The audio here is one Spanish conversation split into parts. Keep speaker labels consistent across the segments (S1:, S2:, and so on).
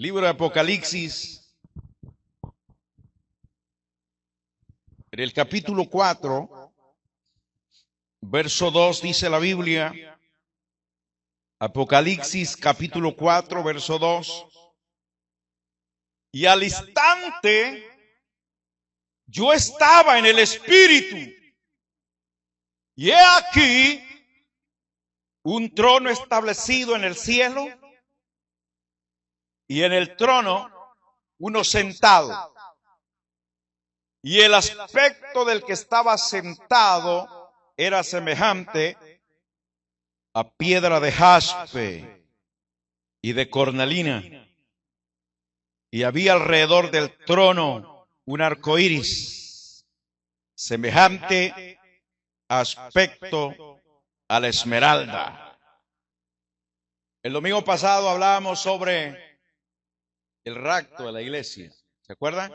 S1: Libro de Apocalipsis, en el capítulo 4, verso 2, dice la Biblia. Apocalipsis capítulo 4, verso 2. Y al instante yo estaba en el Espíritu, y he aquí un trono establecido en el cielo, y en el trono uno sentado. Y el aspecto del que estaba sentado era semejante a piedra de jaspe y de cornalina. Y había alrededor del trono un arco iris, semejante aspecto a la esmeralda. El domingo pasado hablábamos sobre el rapto de la iglesia. ¿Se acuerdan?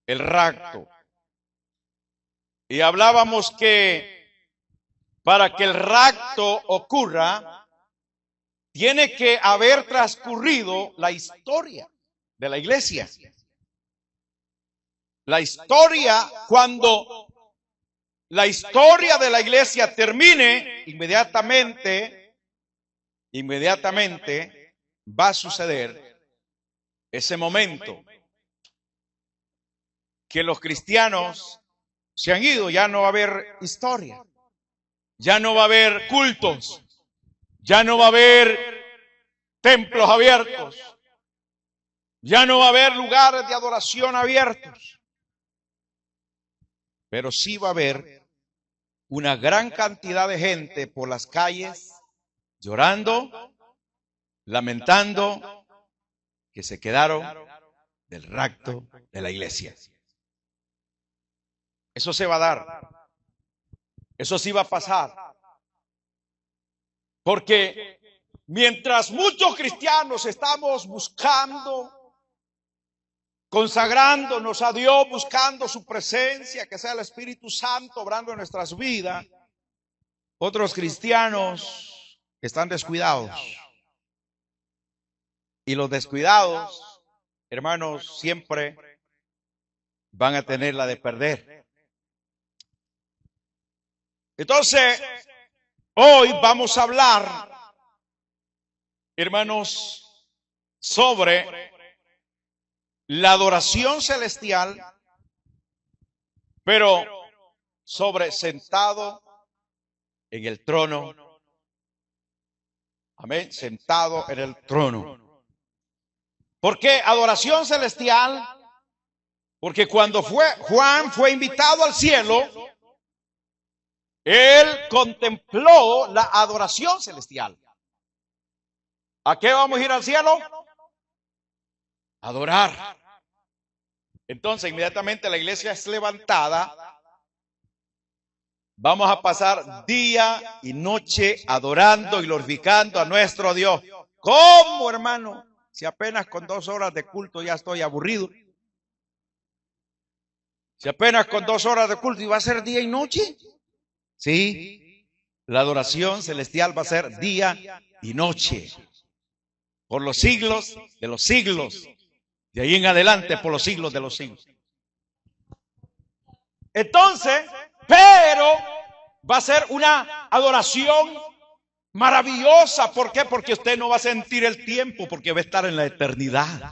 S1: El rapto. Y hablábamos que para que el rapto ocurra, tiene que haber transcurrido la historia de la iglesia. La historia, cuando la historia de la iglesia termine, inmediatamente va a suceder ese momento que los cristianos se han ido. Ya no va a haber historia, ya no va a haber cultos, ya no va a haber templos abiertos, ya no va a haber lugares de adoración abiertos, pero sí va a haber una gran cantidad de gente por las calles llorando, lamentando que se quedaron del rapto de la iglesia. Eso se va a dar, eso sí va a pasar, porque mientras muchos cristianos estamos buscando, consagrándonos a Dios, buscando su presencia, que sea el Espíritu Santo obrando en nuestras vidas, otros cristianos están descuidados. Y los descuidados, hermanos, siempre van a tener la de perder. Entonces, hoy vamos a hablar, hermanos, sobre la adoración celestial, pero sobre sentado en el trono. Amén, sentado en el trono. ¿Por qué adoración celestial? Porque cuando Juan fue invitado al cielo, él contempló la adoración celestial. ¿A qué vamos a ir al cielo? Adorar. Entonces, inmediatamente la iglesia es levantada. Vamos a pasar día y noche adorando y glorificando a nuestro Dios. ¿Cómo, hermano? Si apenas con 2 horas de culto ya estoy aburrido. Si apenas con 2 horas de culto, ¿y va a ser día y noche? Sí, la adoración celestial va a ser día y noche, por los siglos de los siglos, de ahí en adelante por los siglos de los siglos. Entonces, pero va a ser una adoración maravillosa. ¿Por qué? Porque usted no va a sentir el tiempo, porque va a estar en la eternidad.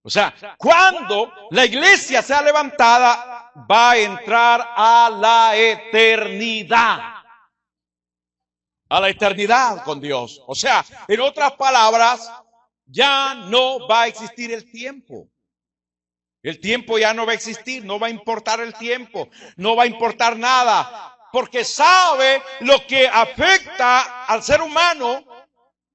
S1: O sea, cuando la iglesia sea levantada, va a entrar a la eternidad. A la eternidad con Dios. O sea, en otras palabras, ya no va a existir el tiempo. El tiempo ya no va a existir, no va a importar el tiempo, no va a importar nada, porque sabe lo que afecta al ser humano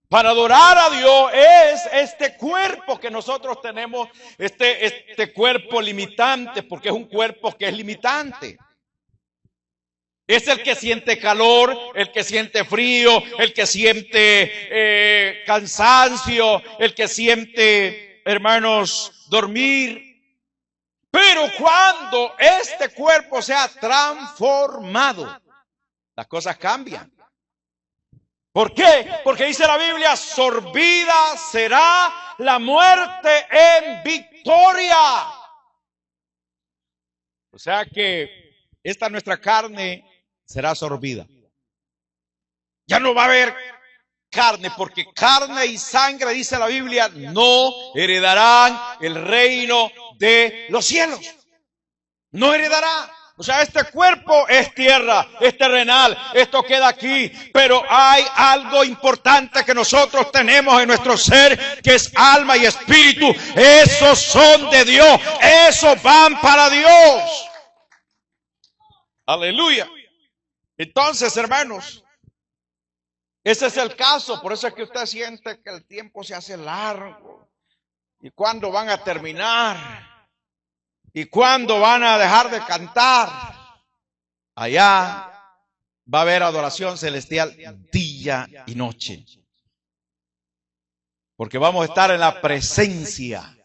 S1: para adorar a Dios es este cuerpo que nosotros tenemos, este cuerpo limitante, porque es un cuerpo que es limitante. Es el que siente calor, el que siente frío, el que siente cansancio, el que siente, hermanos, dormir. Pero cuando este cuerpo sea transformado, las cosas cambian. ¿Por qué? Porque dice la Biblia, sorbida será la muerte en victoria. O sea que esta nuestra carne será sorbida. Ya no va a haber carne, porque carne y sangre, dice la Biblia, no heredarán el reino de los cielos. No heredará. O sea, este cuerpo es tierra, es terrenal, esto queda aquí, pero hay algo importante que nosotros tenemos en nuestro ser, que es alma y espíritu. Esos son de Dios, esos van para Dios. Aleluya. Entonces, hermanos, ese es el caso. Por eso es que usted siente que el tiempo se hace largo. ¿Y cuándo van a terminar? ¿Y cuándo van a dejar de cantar? Allá va a haber adoración celestial día y noche. Porque vamos a estar en la presencia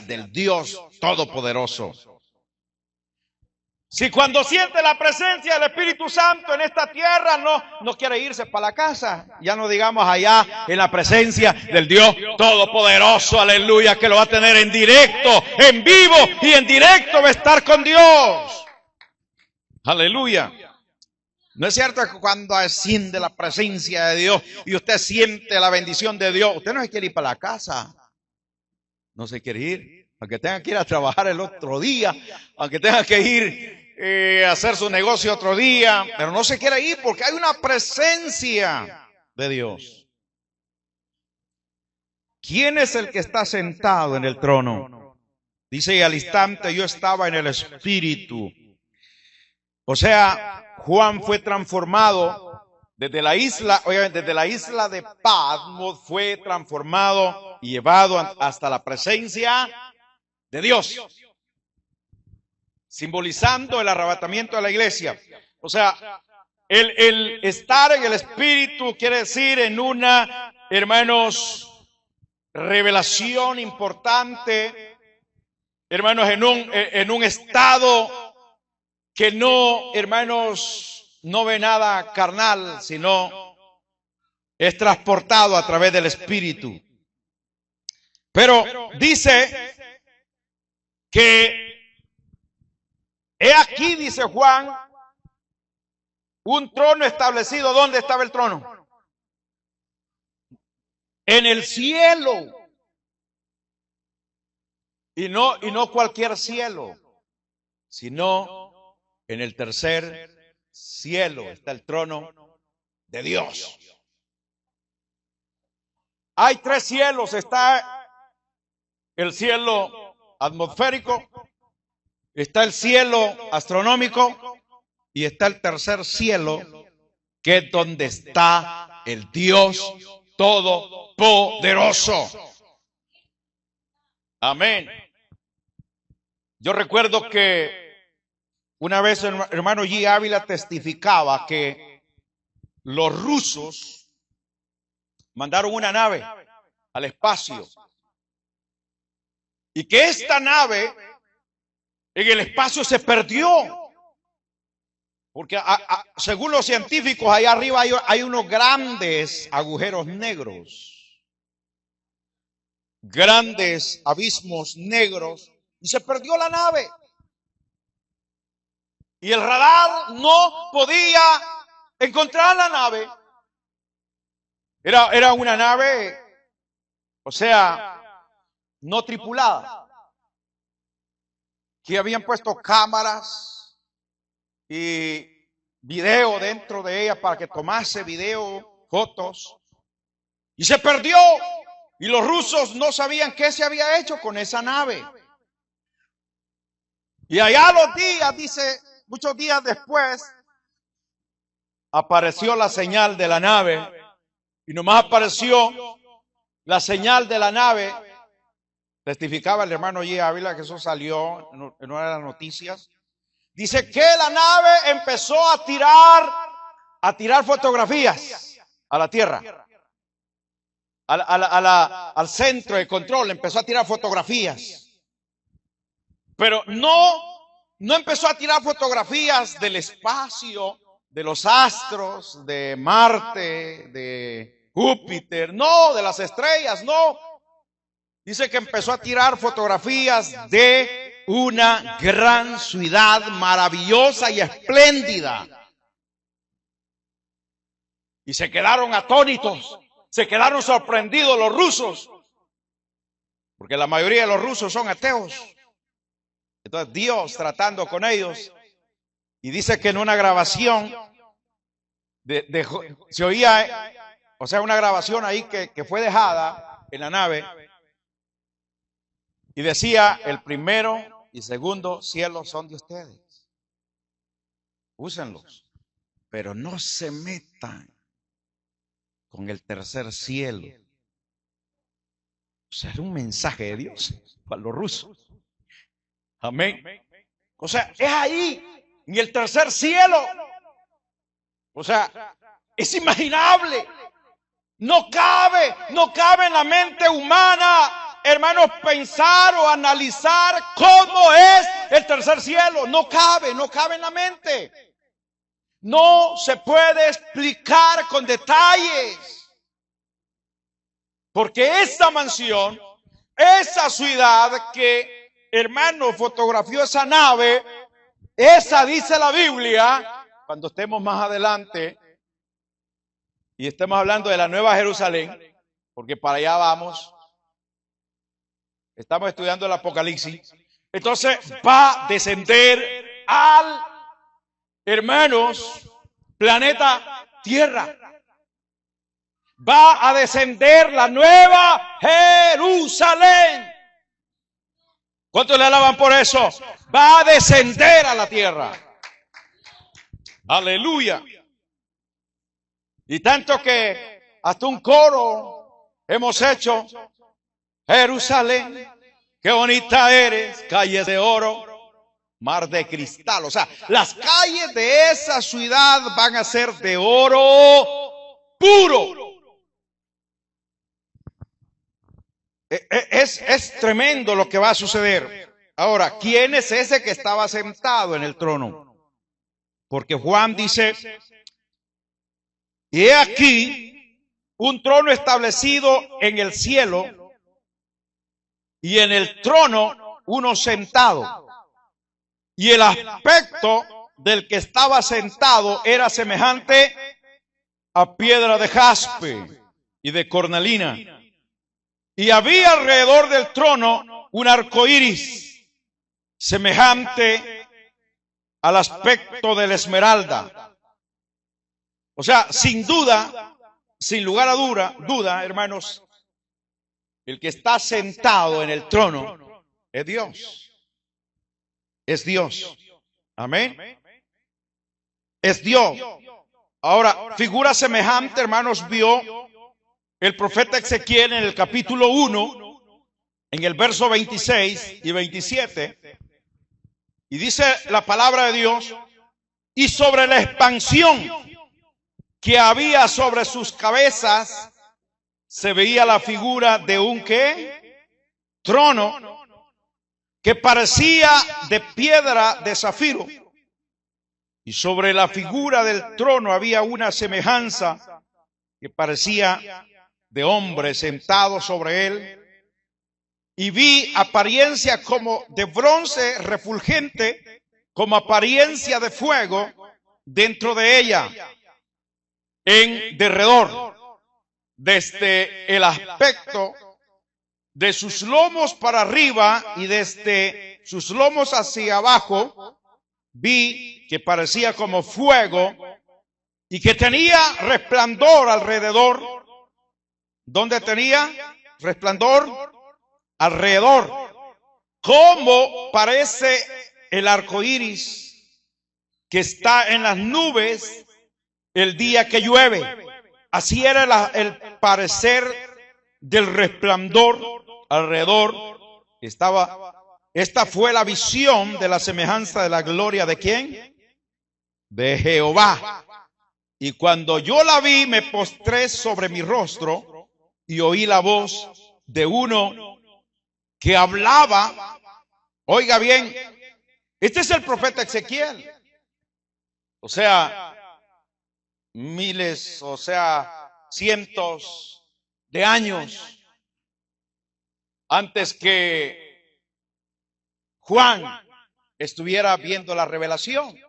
S1: del Dios Todopoderoso. Si cuando siente la presencia del Espíritu Santo en esta tierra no quiere irse para la casa, ya no digamos allá en la presencia del Dios Todopoderoso, aleluya, que lo va a tener en directo, en vivo y en directo va a estar con Dios. Aleluya. ¿No es cierto que cuando asciende la presencia de Dios y usted siente la bendición de Dios, usted no se quiere ir para la casa? No se quiere ir, aunque tenga que ir a trabajar el otro día, aunque tenga que ir a hacer su negocio otro día, pero no se quiere ir porque hay una presencia de Dios. ¿Quién es el que está sentado en el trono? Dice, y al instante yo estaba en el Espíritu. O sea, Juan fue transformado desde la isla, obviamente desde la isla de Patmos, fue transformado y llevado hasta la presencia de Dios, simbolizando el arrebatamiento de la iglesia. O sea, el estar en el Espíritu quiere decir en una, hermanos, revelación importante, hermanos, en un estado que no, hermanos, no ve nada carnal, sino es transportado a través del Espíritu. Pero dice que he aquí, dice Juan, un trono establecido. ¿Dónde estaba el trono? En el cielo. Y no cualquier cielo, sino en el tercer cielo está el trono de Dios. Hay tres cielos. Está el cielo atmosférico, está el cielo astronómico y está el tercer cielo, que es donde está el Dios Todopoderoso. Amén. Yo recuerdo que una vez el hermano G. Ávila testificaba que los rusos mandaron una nave al espacio y que esta nave en el espacio se perdió. Porque según los científicos, allá arriba hay unos grandes agujeros negros, grandes abismos negros, y se perdió la nave. Y el radar no podía encontrar la nave. Era una nave, o sea, no tripulada, que habían puesto cámaras y video dentro de ella para que tomase video, fotos, y se perdió. Y los rusos no sabían qué se había hecho con esa nave. Y allá los días, dice, muchos días después, apareció la señal de la nave. Y nomás apareció la señal de la nave. Testificaba el hermano G. Ávila que eso salió en una de las noticias. Dice que la nave empezó a tirar fotografías a la tierra, al centro de control. Empezó a tirar fotografías, pero no empezó a tirar fotografías del espacio de los astros, de Marte, de Júpiter, no, de las estrellas, no. Dice que empezó a tirar fotografías de una gran ciudad maravillosa y espléndida. Y se quedaron atónitos, se quedaron sorprendidos los rusos, porque la mayoría de los rusos son ateos. Entonces Dios tratando con ellos, y dice que en una grabación se oía, o sea, una grabación ahí que fue dejada en la nave, y decía: el primero y segundo cielo son de ustedes, úsenlos, pero no se metan con el tercer cielo. O sea, era un mensaje de Dios para los rusos. Amén. O sea, es ahí, en el tercer cielo. O sea, es inimaginable. No cabe en la mente humana, hermanos, pensar o analizar cómo es el tercer cielo. No cabe en la mente. No se puede explicar con detalles. Porque esa mansión, esa ciudad que, hermano, fotografió esa nave, esa dice la Biblia, cuando estemos más adelante y estemos hablando de la Nueva Jerusalén, porque para allá vamos, estamos estudiando el Apocalipsis, entonces va a descender al, hermanos, planeta Tierra. Va a descender la Nueva Jerusalén. ¿Cuántos le alaban por eso? Va a descender a la tierra. Aleluya. Y tanto que hasta un coro hemos hecho: Jerusalén, qué bonita eres, calles de oro, mar de cristal. O sea, las calles de esa ciudad van a ser de oro puro. Es tremendo lo que va a suceder. Ahora, ¿quién es ese que estaba sentado en el trono? Porque Juan dice: y he aquí un trono establecido en el cielo, y en el trono uno sentado. Y el aspecto del que estaba sentado era semejante a piedra de jaspe y de cornalina. Y había alrededor del trono un arco iris semejante al aspecto de la esmeralda. O sea, sin duda, sin lugar a duda, hermanos, el que está sentado en el trono es Dios. Es Dios. Amén. Es Dios. Ahora, figura semejante, hermanos, vio el profeta Ezequiel en el capítulo 1, en el verso 26 y 27, y dice la palabra de Dios: y sobre la expansión que había sobre sus cabezas se veía la figura de un ¿qué? Trono que parecía de piedra de zafiro, y sobre la figura del trono había una semejanza que parecía de hombre sentado sobre él, y vi apariencia como de bronce refulgente, como apariencia de fuego dentro de ella, en derredor, desde el aspecto de sus lomos para arriba y desde sus lomos hacia abajo, vi que parecía como fuego y que tenía resplandor alrededor. ¿Dónde tenía resplandor? Alrededor. ¿Cómo parece el arco iris que está en las nubes el día que llueve? Así era el parecer del resplandor alrededor. Esta fue la visión de la semejanza de la gloria de ¿quién? De Jehová. Y cuando yo la vi, me postré sobre mi rostro y oí la voz de uno que hablaba. Oiga bien, este es el profeta Ezequiel. O sea, miles, o sea, cientos de años antes que Juan estuviera viendo la revelación.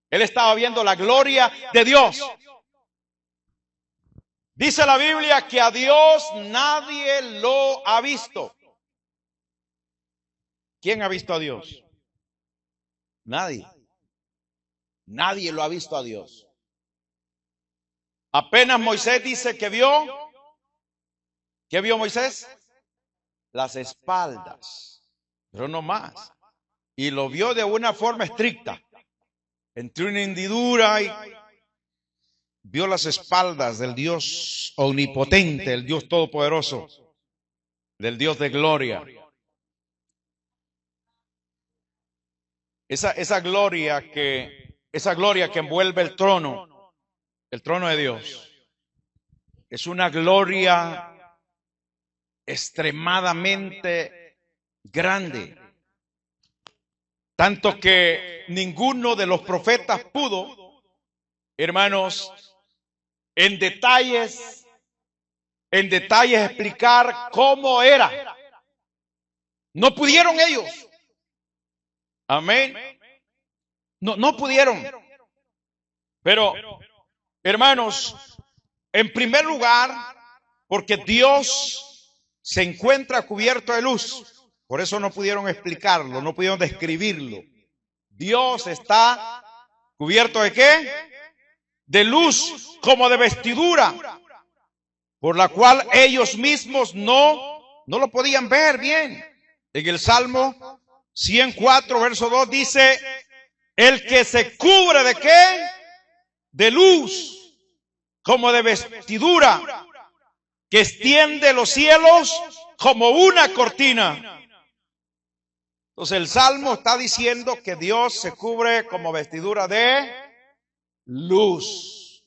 S1: Él estaba viendo la gloria de Dios. Dice la Biblia que a Dios nadie lo ha visto. ¿Quién ha visto a Dios? Nadie. Nadie lo ha visto a Dios. Apenas Moisés dice que vio. ¿Qué vio Moisés? Las espaldas, pero no más. Y lo vio de una forma estricta. Entre una hendidura y vio las espaldas del Dios omnipotente, el Dios todopoderoso, del Dios de gloria. Esa gloria que envuelve el trono de Dios, es una gloria extremadamente grande. Tanto que ninguno de los profetas pudo, hermanos, en detalles explicar cómo era. No pudieron ellos. Amén. No pudieron. Pero, hermanos, en primer lugar, porque Dios se encuentra cubierto de luz. Por eso no pudieron explicarlo, no pudieron describirlo. Dios está cubierto ¿de qué? De luz, como de vestidura, por la cual ellos mismos no lo podían ver bien. En el Salmo 104, verso 2 dice, el que se cubre ¿de qué? De luz, como de vestidura, que extiende los cielos como una cortina. Entonces el Salmo está diciendo que Dios se cubre como vestidura de luz.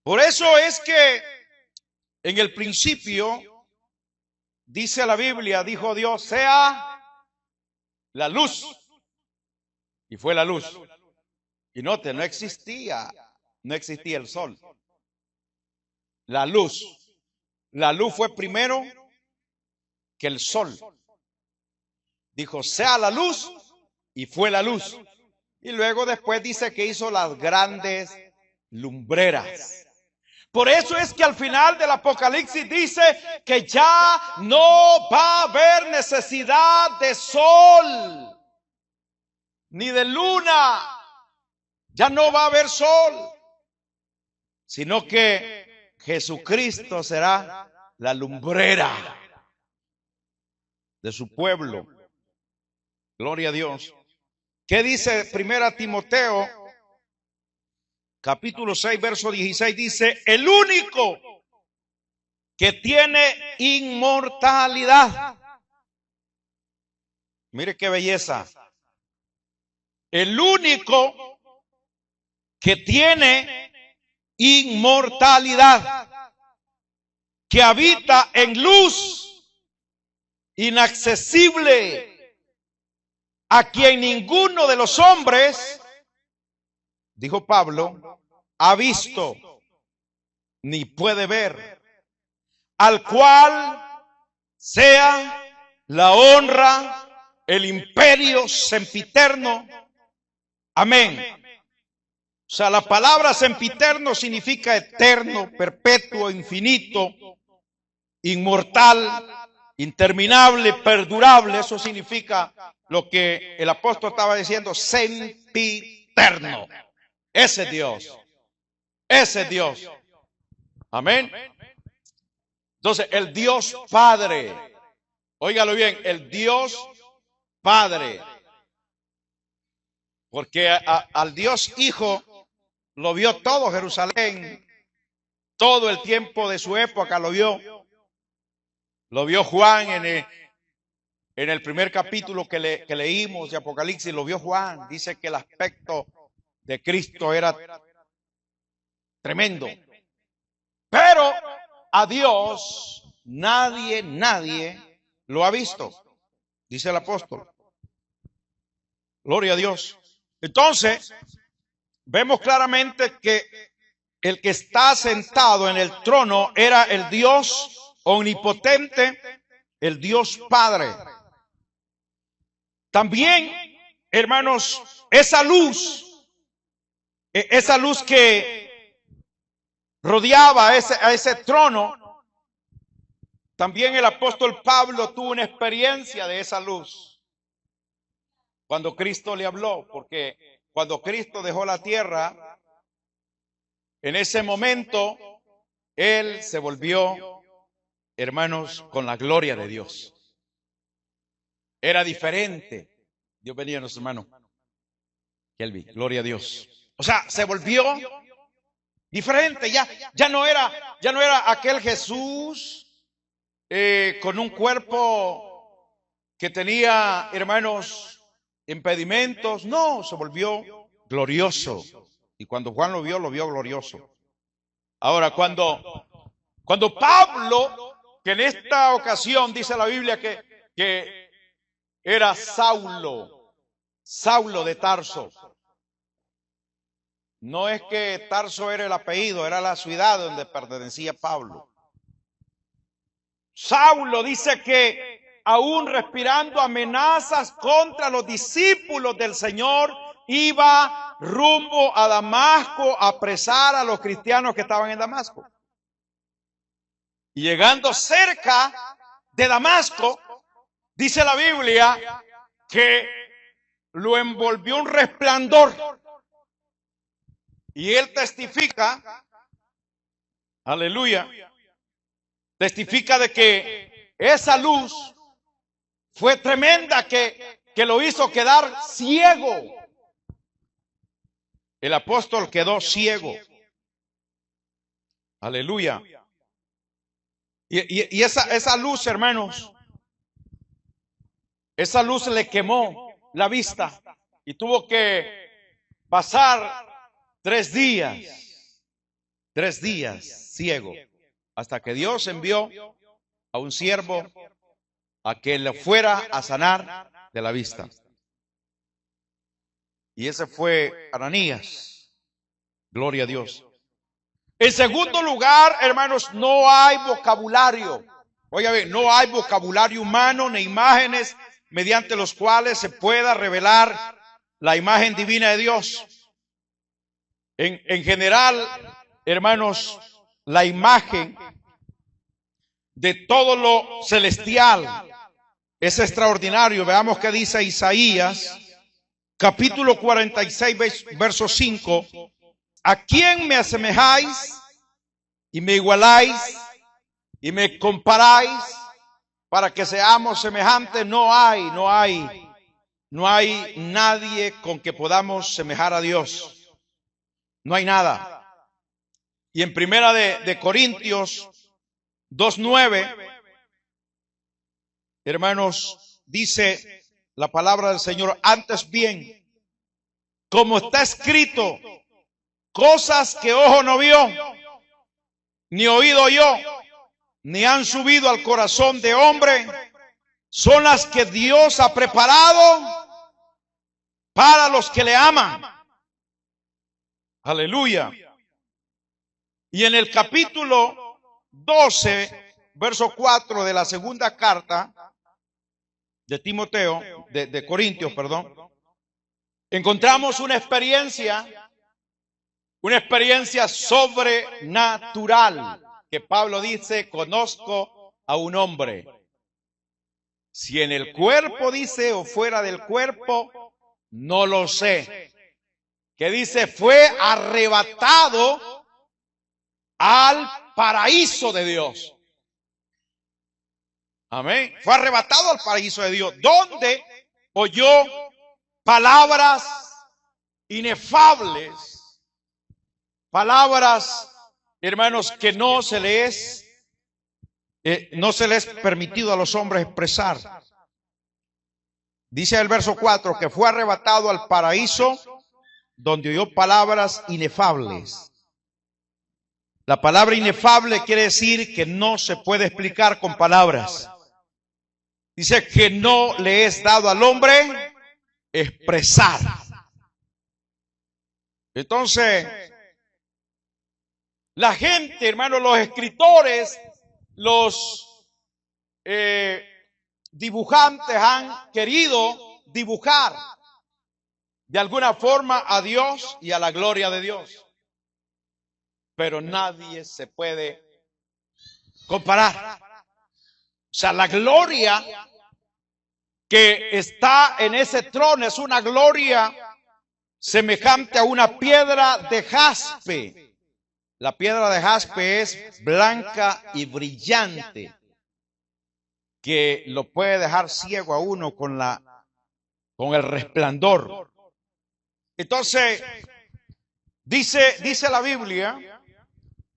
S1: Por eso es que en el principio, dice la Biblia, dijo Dios, sea la luz. Y fue la luz. Y note, no existía el sol. La luz fue primero que el sol. Dijo, sea la luz, y fue la luz. Y luego después dice que hizo las grandes lumbreras. Por eso es que al final del Apocalipsis dice que ya no va a haber necesidad de sol, ni de luna. Ya no va a haber sol, sino que Jesucristo será la lumbrera de su pueblo. Gloria a Dios. ¿Qué dice 1 Timoteo? Capítulo 6, verso 16 dice, el único que tiene inmortalidad. Mire qué belleza. El único que tiene inmortalidad, que habita en luz inaccesible, a quien ninguno de los hombres, dijo Pablo, ha visto ni puede ver, al cual sea la honra, el imperio sempiterno. Amén. O sea, la palabra sempiterno significa eterno, perpetuo, infinito, inmortal, interminable, perdurable. Eso significa lo que el apóstol estaba diciendo, sempiterno. Ese es Dios. Ese es Dios. Amén. Entonces, el Dios Padre, óigalo bien, el Dios Padre, porque al Dios Hijo lo vio todo Jerusalén, todo el tiempo de su época lo vio. Lo vio Juan en el primer capítulo que leímos de Apocalipsis, lo vio Juan. Dice que el aspecto de Cristo era tremendo. Pero a Dios nadie lo ha visto, dice el apóstol. Gloria a Dios. Entonces, vemos claramente que el que está sentado en el trono era el Dios omnipotente, el Dios Padre. También, hermanos, esa luz que rodeaba a ese trono, también el apóstol Pablo tuvo una experiencia de esa luz cuando Cristo le habló, porque cuando Cristo dejó la tierra, en ese momento, Él se volvió, hermanos, con la gloria de Dios. Era diferente. Dios bendiga a nuestro hermano Kelvin, gloria a Dios. O sea, se volvió diferente. Ya no era aquel Jesús con un cuerpo que tenía, hermanos, impedimentos. No, se volvió glorioso. Y cuando Juan lo vio glorioso. Ahora, cuando Pablo, que en esta ocasión dice la Biblia que era Saulo de Tarso. No es que Tarso era el apellido, era la ciudad donde pertenecía Pablo. Saulo dice que aún respirando amenazas contra los discípulos del Señor, iba rumbo a Damasco a apresar a los cristianos que estaban en Damasco. Y llegando cerca de Damasco, dice la Biblia que lo envolvió un resplandor. Y él testifica, aleluya, testifica de que esa luz fue tremenda que lo hizo quedar ciego. El apóstol quedó ciego. Aleluya. Y esa luz, hermanos, esa luz le quemó la vista y tuvo que pasar 3 días ciego, hasta que Dios envió a un siervo a que le fuera a sanar de la vista. Y ese fue Ananías. Gloria a Dios. En segundo lugar, hermanos, no hay vocabulario. Oiga bien, no hay vocabulario humano ni imágenes mediante los cuales se pueda revelar la imagen divina de Dios. En general, hermanos, la imagen de todo lo celestial es extraordinario. Veamos qué dice Isaías, capítulo 46, verso 5. ¿A quién me asemejáis y me igualáis y me comparáis para que seamos semejantes? No hay nadie con que podamos semejar a Dios. No hay nada. Y en primera de Corintios 2:9, hermanos, dice la palabra del Señor: antes bien, como está escrito, cosas que ojo no vio, ni oído oyó, ni han subido al corazón de hombre, son las que Dios ha preparado para los que le aman. Aleluya. Y en el capítulo 12, verso 4 de la segunda carta de Timoteo, de Corintios, perdón, encontramos una experiencia sobrenatural, que Pablo dice: conozco a un hombre. Si en el cuerpo dice o fuera del cuerpo, no lo sé. Que dice: fue arrebatado al paraíso de Dios. Amén. Fue arrebatado al paraíso de Dios, donde oyó palabras inefables, palabras, hermanos, que no se les permitido a los hombres expresar. Dice el verso 4 que fue arrebatado al paraíso, donde oyó palabras inefables. La palabra inefable quiere decir que no se puede explicar con palabras. Dice que no le es dado al hombre expresar. Entonces, la gente, hermano, los escritores, los dibujantes han querido dibujar de alguna forma a Dios y a la gloria de Dios. Pero nadie se puede comparar. O sea, la gloria que está en ese trono es una gloria semejante a una piedra de jaspe. La piedra de jaspe es blanca y brillante, que lo puede dejar ciego a uno con el resplandor. Entonces, dice la Biblia,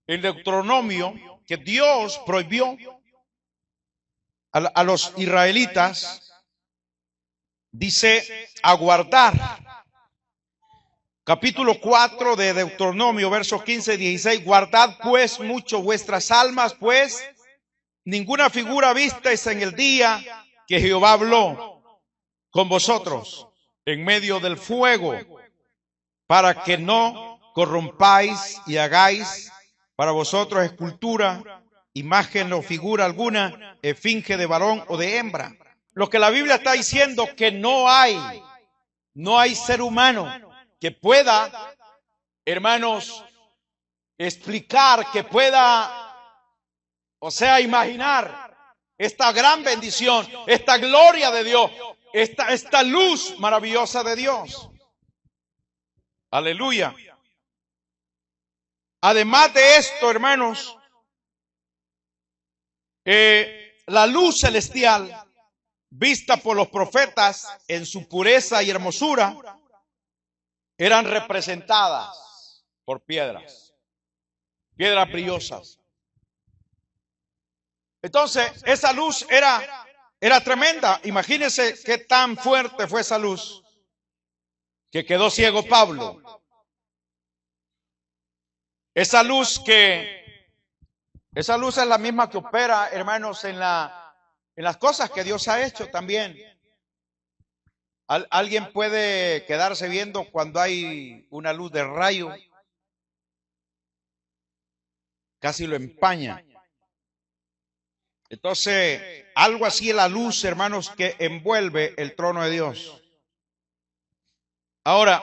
S1: en Deuteronomio, que Dios prohibió a los israelitas, dice, aguardar. Capítulo 4 de Deuteronomio, versos 15 y 16, guardad pues mucho vuestras almas, pues ninguna figura visteis en el día que Jehová habló con vosotros en medio del fuego, para que no corrompáis y hagáis para vosotros escultura, imagen o figura alguna, esfinge de varón o de hembra. Lo que la Biblia está diciendo, que no hay ser humano que pueda, hermanos, explicar, que pueda, o sea, imaginar esta gran bendición, esta gloria de Dios, esta luz maravillosa de Dios. Aleluya. Además de esto, hermanos, la luz celestial vista por los profetas en su pureza y hermosura eran representadas por piedras brillosas. Entonces, esa luz era tremenda. Imagínense qué tan fuerte fue esa luz que quedó ciego Pablo. Esa luz es la misma que opera, hermanos, en las cosas que Dios ha hecho también. Alguien puede quedarse viendo cuando hay una luz de rayo, casi lo empaña. Entonces, algo así es la luz, hermanos, que envuelve el trono de Dios. Ahora,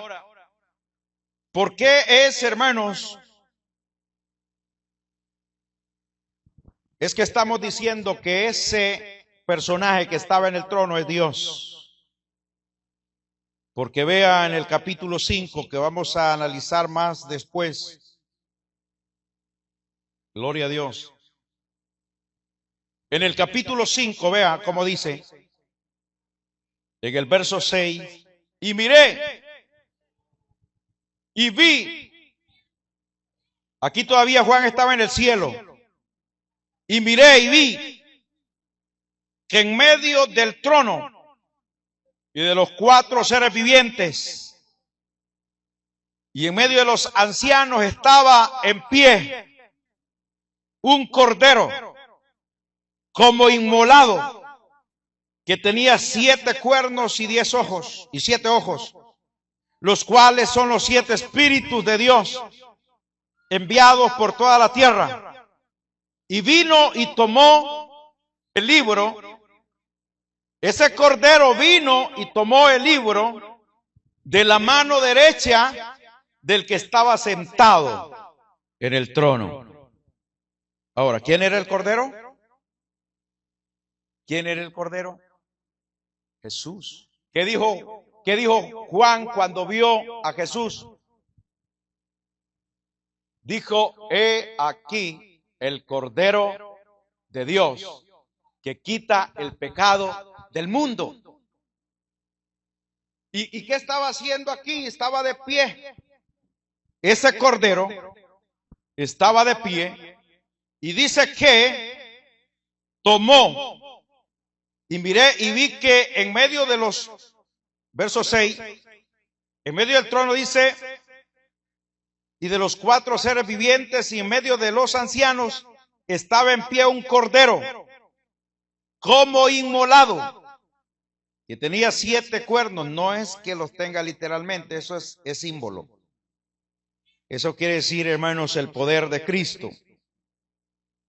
S1: ¿por qué es, hermanos? Es que estamos diciendo que ese personaje que estaba en el trono es Dios. Porque vea en el capítulo 5, que vamos a analizar más después. Gloria a Dios. En el capítulo 5, vea cómo dice, en el verso 6, y miré, y vi, aquí todavía Juan estaba en el cielo, y miré y vi que en medio del trono y de los 4 seres vivientes y en medio de los ancianos estaba en pie un cordero como inmolado, que tenía 7 cuernos y 10 ojos y 7 ojos, los cuales son los 7 espíritus de Dios enviados por toda la tierra. Y vino y tomó el libro. Ese cordero vino y tomó el libro de la mano derecha del que estaba sentado en el trono. Ahora, ¿quién era el cordero? ¿Quién era el cordero? Jesús. ¿Qué dijo Juan cuando vio a Jesús? Dijo, he aquí el cordero de Dios que quita el pecado del mundo. ¿Y qué estaba haciendo aquí? Estaba de pie. Ese cordero estaba de pie y dice que tomó, y miré y vi que en medio de los, verso 6, en medio del trono dice, y de los 4 seres vivientes y en medio de los ancianos estaba en pie un cordero como inmolado, que tenía 7 cuernos. No es que los tenga literalmente, eso es símbolo. Eso quiere decir, hermanos, el poder de Cristo.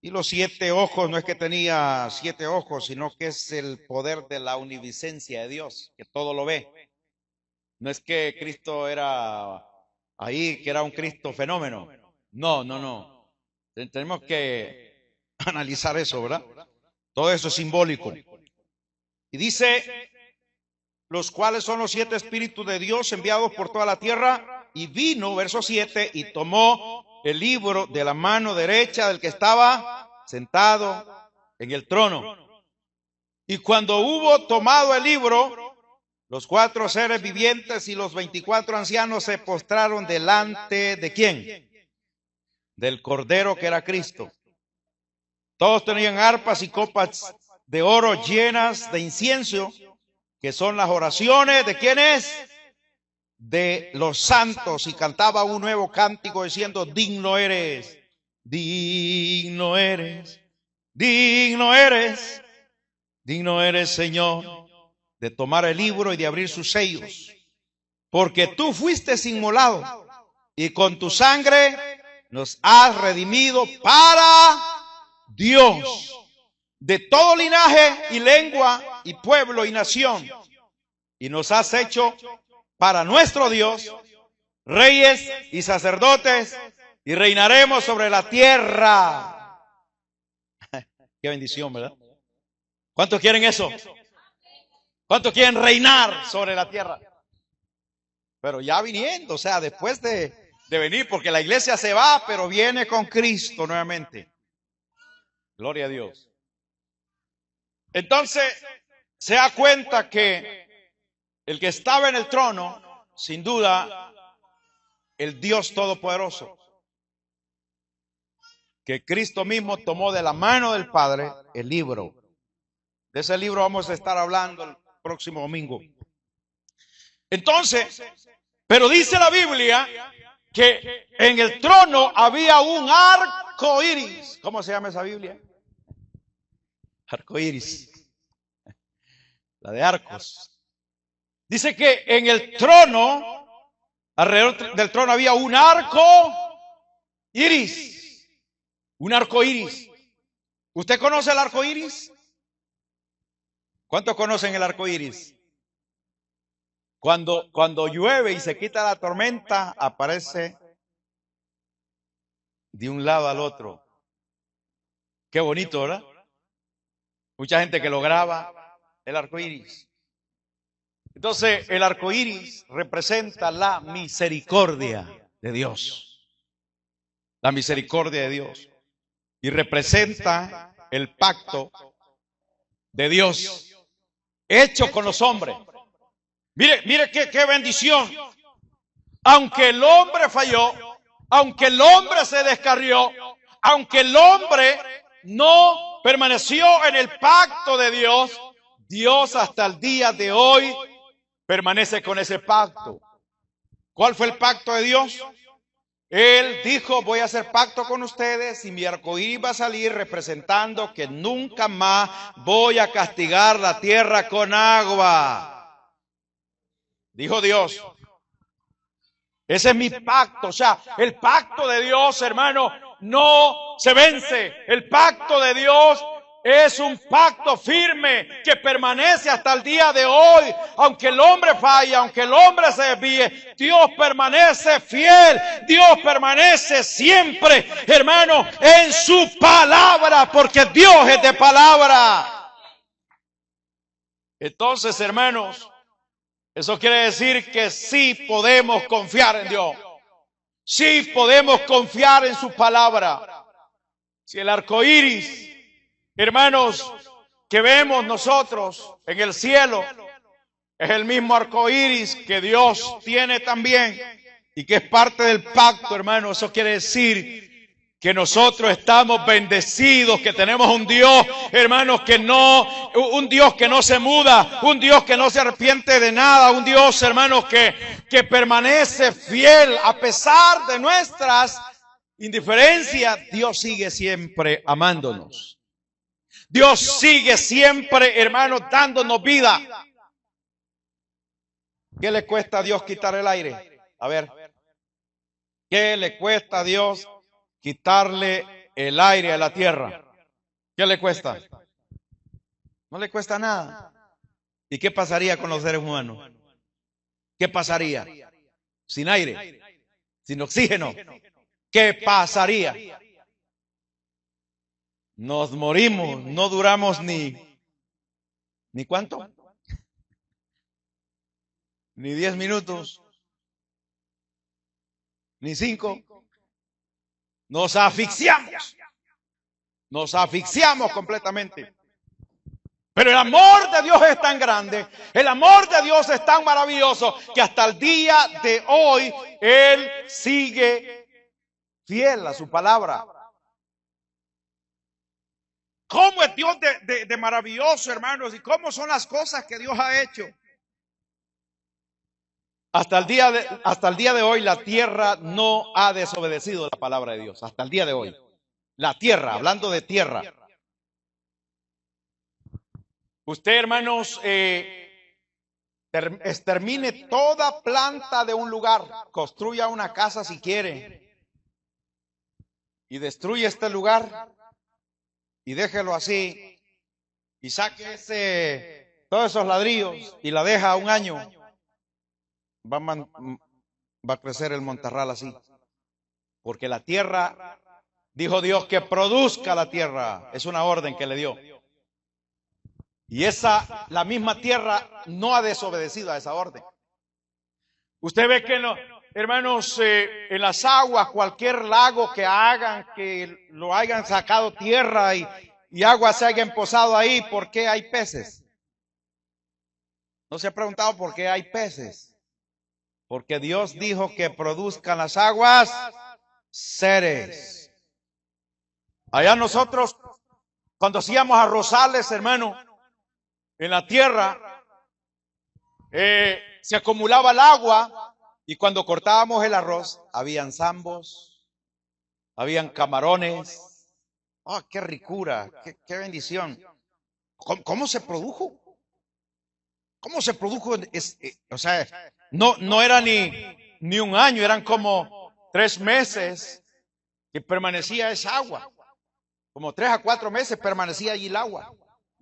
S1: Y los 7 ojos no es que tenía 7 ojos, sino que es el poder de la omnisciencia de Dios, que todo lo ve. No es que Cristo era ahí, que era un Cristo fenómeno. No, no, no. Tenemos que analizar eso, ¿verdad? Todo eso es simbólico. Y dice, los cuales son los 7 espíritus de Dios enviados por toda la tierra. Y vino, verso 7, y tomó el libro de la mano derecha del que estaba sentado en el trono. Y cuando hubo tomado el libro, los 4 seres vivientes y los 24 ancianos se postraron delante de ¿quién? Del Cordero, que era Cristo. Todos tenían arpas y copas de oro llenas de incienso, que son las oraciones de ¿quiénes? De los santos. Y cantaba un nuevo cántico diciendo, digno eres, digno eres, digno eres, digno eres, Señor, de tomar el libro y de abrir sus sellos, porque tú fuiste inmolado y con tu sangre nos has redimido para Dios, de todo linaje y lengua y pueblo y nación, y nos has hecho para nuestro Dios reyes y sacerdotes, y reinaremos sobre la tierra. Qué bendición, ¿verdad? ¿Cuántos quieren eso? ¿Cuántos quieren reinar sobre la tierra? Pero ya viniendo, o sea, después de venir, porque la iglesia se va, pero viene con Cristo nuevamente. Gloria a Dios. Entonces, se da cuenta que el que estaba en el trono, sin duda, el Dios Todopoderoso, que Cristo mismo tomó de la mano del Padre el libro. De ese libro vamos a estar hablando el próximo domingo. Entonces, pero dice la Biblia que en el trono había un arco iris. ¿Cómo se llama esa Biblia? Arco iris. La de arcos. Dice que en el trono, alrededor del trono había un arco iris. Un arco iris. ¿Usted conoce el arco iris? ¿Cuántos conocen el arco iris? Cuando llueve y se quita la tormenta, aparece de un lado al otro. Qué bonito, ¿verdad? Mucha gente que lo graba, el arco iris. Entonces, el arco iris representa la misericordia de Dios. La misericordia de Dios. Y representa el pacto de Dios hecho con los hombres. Mire qué bendición. Aunque el hombre falló, aunque el hombre se descarrió, aunque el hombre no permaneció en el pacto de Dios, Dios hasta el día de hoy permanece con ese pacto. ¿Cuál fue el pacto de Dios? Él dijo, voy a hacer pacto con ustedes y mi arcoíris va a salir representando que nunca más voy a castigar la tierra con agua. Dijo Dios. Ese es mi pacto. O sea, el pacto de Dios, hermano, no se vence. El pacto de Dios es un pacto firme que permanece hasta el día de hoy. Aunque el hombre falle, aunque el hombre se desvíe, Dios permanece fiel. Dios permanece siempre, hermano, en su palabra, porque Dios es de palabra. Entonces, hermanos, eso quiere decir que sí podemos confiar en Dios. Sí podemos confiar en su palabra. Si el arco iris, hermanos, que vemos nosotros en el cielo, es el mismo arco iris que Dios tiene también y que es parte del pacto, hermanos. Eso quiere decir que nosotros estamos bendecidos, que tenemos un Dios, hermanos, un Dios que no se muda, un Dios que no se arrepiente de nada, un Dios, hermanos, que permanece fiel a pesar de nuestras indiferencias. Dios sigue siempre amándonos. Dios sigue siempre, hermanos, dándonos vida. ¿Qué le cuesta a Dios quitar el aire? A ver. ¿Qué le cuesta a Dios quitarle el aire a la tierra? ¿Qué le cuesta? No le cuesta nada. ¿Y qué pasaría con los seres humanos? ¿Qué pasaría? Sin aire, sin oxígeno. ¿Qué pasaría? Nos morimos, no duramos ¿ni cuánto? Ni 10 minutos, ni 5. Nos asfixiamos completamente. Pero el amor de Dios es tan grande, el amor de Dios es tan maravilloso, que hasta el día de hoy Él sigue fiel a su palabra. ¿Cómo es Dios de maravilloso, hermanos? ¿Y cómo son las cosas que Dios ha hecho? Hasta el día de hoy la tierra no ha desobedecido la palabra de Dios. Hasta el día de hoy. La tierra, hablando de tierra. Usted, hermanos, extermine toda planta de un lugar. Construya una casa si quiere. Y destruye este lugar. Y déjelo así. Y saque todos esos ladrillos y la deja un año. Va a crecer el montarral así. Porque la tierra, dijo Dios que produzca la tierra. Es una orden que le dio. Y la misma tierra no ha desobedecido a esa orden. Usted ve que, hermanos, en las aguas, cualquier lago que hagan, que lo hayan sacado tierra y agua se haya posado ahí, ¿por qué hay peces? ¿No se ha preguntado por qué hay peces? Porque Dios dijo que produzcan las aguas seres. Allá nosotros, cuando hacíamos arrozales, hermano, en la tierra, se acumulaba el agua y cuando cortábamos el arroz, habían zambos, habían camarones. ¡Oh, qué ricura! ¡Qué bendición! ¿Cómo se produjo? ¿Cómo se produjo? O sea, no era ni un año, eran como 3 meses que permanecía esa agua. Como 3 a 4 meses permanecía allí el agua.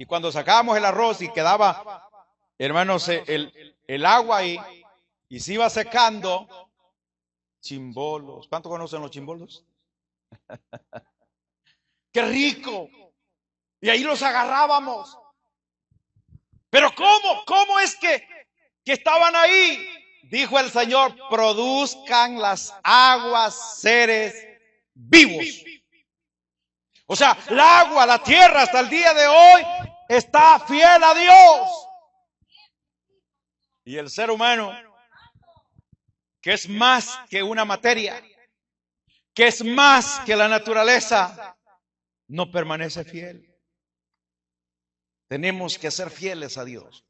S1: Y cuando sacábamos el arroz y quedaba, hermanos, el agua ahí, y se iba secando, chimbolos. ¿Cuántos conocen los chimbolos? ¡Qué rico! Y ahí los agarrábamos. Pero ¿cómo es que estaban ahí? Dijo el Señor, produzcan las aguas seres vivos. O sea, el agua, la tierra hasta el día de hoy está fiel a Dios. Y el ser humano, que es más que una materia, que es más que la naturaleza, no permanece fiel. Tenemos que ser fieles a Dios.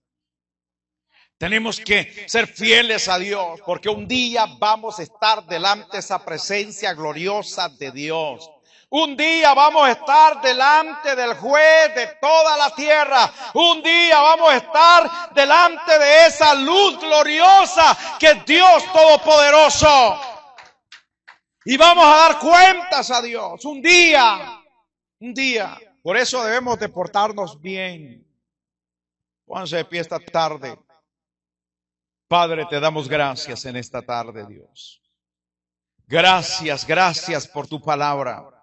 S1: Tenemos que ser fieles a Dios, porque un día vamos a estar delante de esa presencia gloriosa de Dios. Un día vamos a estar delante del juez de toda la tierra. Un día vamos a estar delante de esa luz gloriosa que es Dios Todopoderoso. Y vamos a dar cuentas a Dios. Un día. Por eso debemos de portarnos bien. Pónganse de pie esta tarde. Padre, te damos gracias en esta tarde, Dios. Gracias por tu palabra.